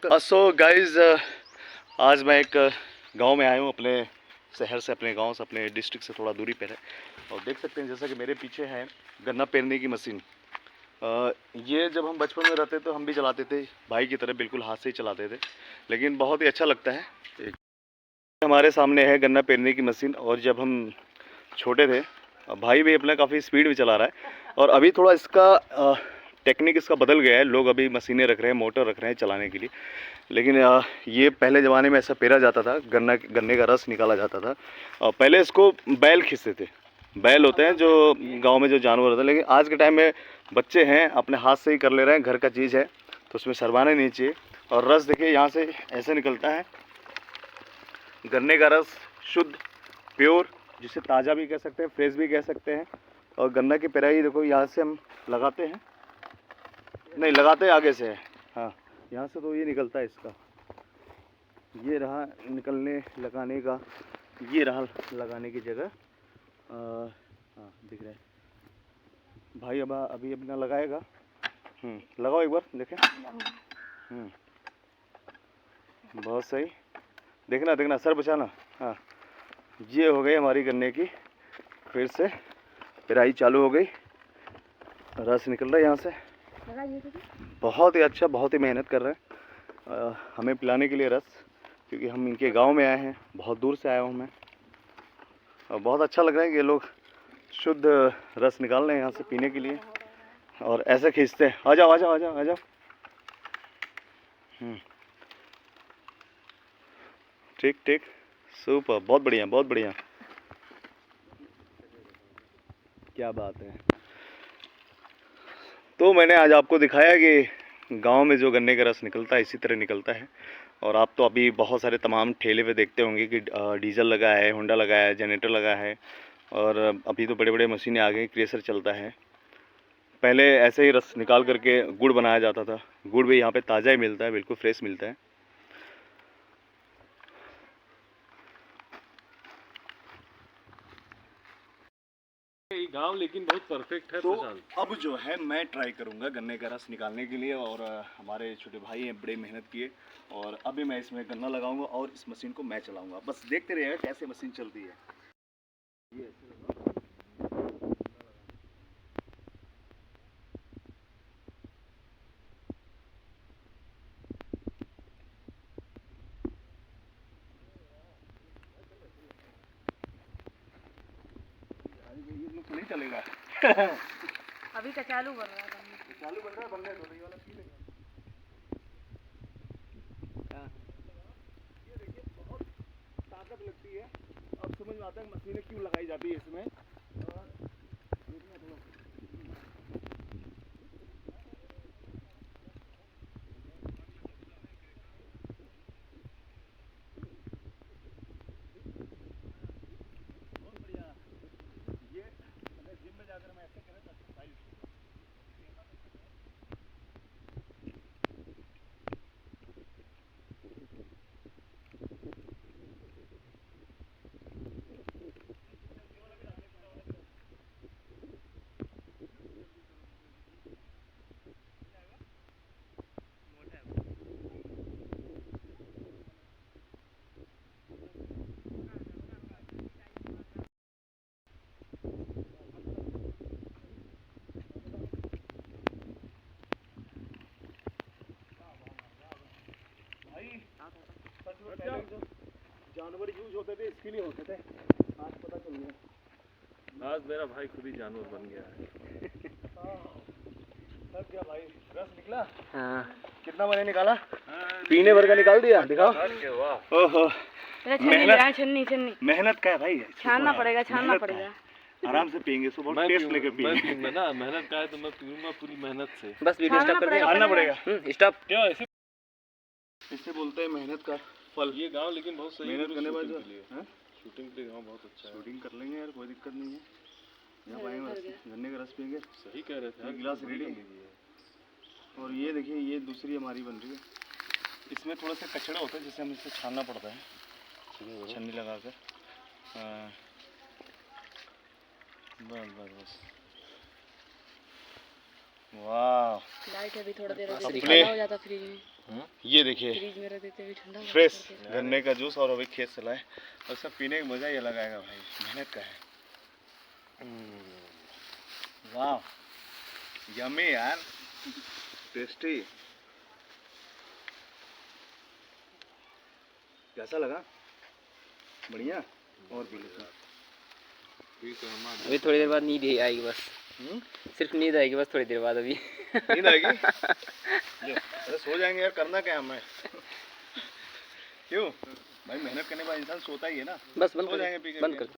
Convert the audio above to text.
So guys आज मैं एक गांव में आया हूँ, अपने शहर से, अपने गांव से, अपने डिस्ट्रिक्ट से थोड़ा दूरी पर है। और देख सकते हैं जैसा कि मेरे पीछे है गन्ना पेरने की मशीन। ये जब हम बचपन में रहते तो हम भी चलाते थे, भाई की तरह बिल्कुल हाथ से ही चलाते थे, लेकिन बहुत ही अच्छा लगता है। हमारे सामने है गन्ना पेरने की मशीन, और जब हम छोटे थे भाई भी अपना काफ़ी स्पीड में चला रहा है। और अभी थोड़ा इसका टेक्निक इसका बदल गया है, लोग अभी मशीनें रख रहे हैं, मोटर रख रहे हैं चलाने के लिए। लेकिन ये पहले ज़माने में ऐसा पेरा जाता था, गन्ने का रस निकाला जाता था। पहले इसको बैल खींचते थे, बैल होते हैं जो गांव में जो जानवर होते हैं। लेकिन आज के टाइम में बच्चे हैं अपने हाथ से ही कर ले रहे हैं, घर का चीज़ है तो उसमें शर्माना नहीं चाहिए। और रस देखिए यहाँ से ऐसे निकलता है, गन्ने का रस शुद्ध प्योर, जिसे ताज़ा भी कह सकते हैं, फ्रेश भी कह सकते हैं। और गन्ना की पेराई देखो यहाँ से हम लगाते हैं, नहीं लगाते आगे से है, हाँ यहाँ से तो ये निकलता है इसका, ये रहा निकलने लगाने का, ये रहा लगाने की जगह। हाँ दिख रहा है भाई। अब अभी अपना लगाएगा। लगाओ एक बार देखें। बहुत सही, देखना देखना सर बचाना। हाँ ये हो गई हमारी गन्ने की, फिर से पेराई चालू हो गई, रस निकल रहा है यहाँ से। बहुत ही अच्छा, बहुत ही मेहनत कर रहे हैं हमें पिलाने के लिए रस, क्योंकि हम इनके गांव में आए हैं, बहुत दूर से आया हूँ मैं। और बहुत अच्छा लग रहा है कि ये लोग शुद्ध रस निकाल रहे हैं यहाँ से पीने के लिए, और ऐसे खींचते हैं। आ जाओ आ जाओ आ जाओ आ जाओ। ठीक ठीक, सुपर, बहुत बढ़िया बहुत बढ़िया, क्या बात है। तो मैंने आज आपको दिखाया कि गांव में जो गन्ने का रस निकलता है इसी तरह निकलता है। और आप तो अभी बहुत सारे तमाम ठेले पे देखते होंगे कि डीजल लगा है, होंडा लगा है, जनरेटर लगा है, और अभी तो बड़े बड़े मशीनें आ गई, क्रेशर चलता है। पहले ऐसे ही रस निकाल करके गुड़ बनाया जाता था। गुड़ भी यहाँ पे ताज़ा ही मिलता है, बिल्कुल फ्रेश मिलता है। गांव लेकिन बहुत परफेक्ट है। तो अब जो है मैं ट्राई करूंगा गन्ने का रस निकालने के लिए, और हमारे छोटे भाई हैं, बड़े मेहनत किए, और अभी मैं इसमें गन्ना लगाऊंगा और इस मशीन को मैं चलाऊंगा। बस देखते रहिएगा कैसे मशीन चलती है। ये नहीं चलेगा। अभी का चालू कर रहा है, चालू बन रहा है, बनने दो, ये वाला पी लेगा। ये देखिए बहुत ताकत लगती है। अब समझ में आता है मशीनें क्यों लगाई जाती है इसमें। और बहुत बढ़िया, ये अगर जिम में जाकर हम ऐसे करें तो एक्सरसाइज। जानवर यूज होते थे इसके लिए होते थे, आज पता चल गया। आज मेरा भाई खुद ही जानवर बन गया है। सब क्या भाई, रस निकला? हाँ। कितना मैंने निकाला? पीने भर का निकाल दिया, दिखाओ। ओहो, मेहनत का है भाई, छानना पड़ेगा, छानना पड़ेगा। आराम से पियेंगे, सुबह टेस्ट लेके पियेंगे ना। मेहनत का है तो मैं पीऊंगा पूरी मेहनत से। बस वीडियो स्टॉप कर दें, छानना पड़ेगा। स्टॉप। क्या ऐसे इसे बोलते हैं मेहनत का फल। ये गांव लेकिन बहुत सही मेहनत करने बाद शूटिंग के लिए गांव बहुत अच्छा है। शूटिंग कर लेंगे यार, कोई दिक्कत नहीं है। यहाँ पाएंगे गन्ने का रस पियेंगे। सही कह रहे थे, एक गिलास रेडी। और ये देखिए, ये दूसरी हमारी बन रही है। इसमें थोड़ा सा कचड़ा होता है जिसे हम इसे छानना पड़ता है, छन्नी लगा कर। बस बस बस, वाह। लाइट अभी थोड़ा देर अपने हो जाता फ्रिज में। ये देखिए फ्रिज में रख देते हुए ठंडा हो फ्रेश जाता है। गन्ने का जूस और अभी खेत से लाए और सब पीने का मजा ही अलग आएगा भाई, मेहनत का है। वाह यम्मी यार, टेस्टी। कैसा लगा? बढ़िया। और पी लो। अभी थोड़ी देर बाद नींद ही आएगी बस, सिर्फ नींद आएगी बस थोड़ी देर बाद अभी। नींद आएगी? अरे सो जाएंगे यार, करना क्या हमें? क्यों भाई, मेहनत करने के बाद इंसान सोता ही है ना। बस बंद सो कर, जाएंगे पी के। बंद कर।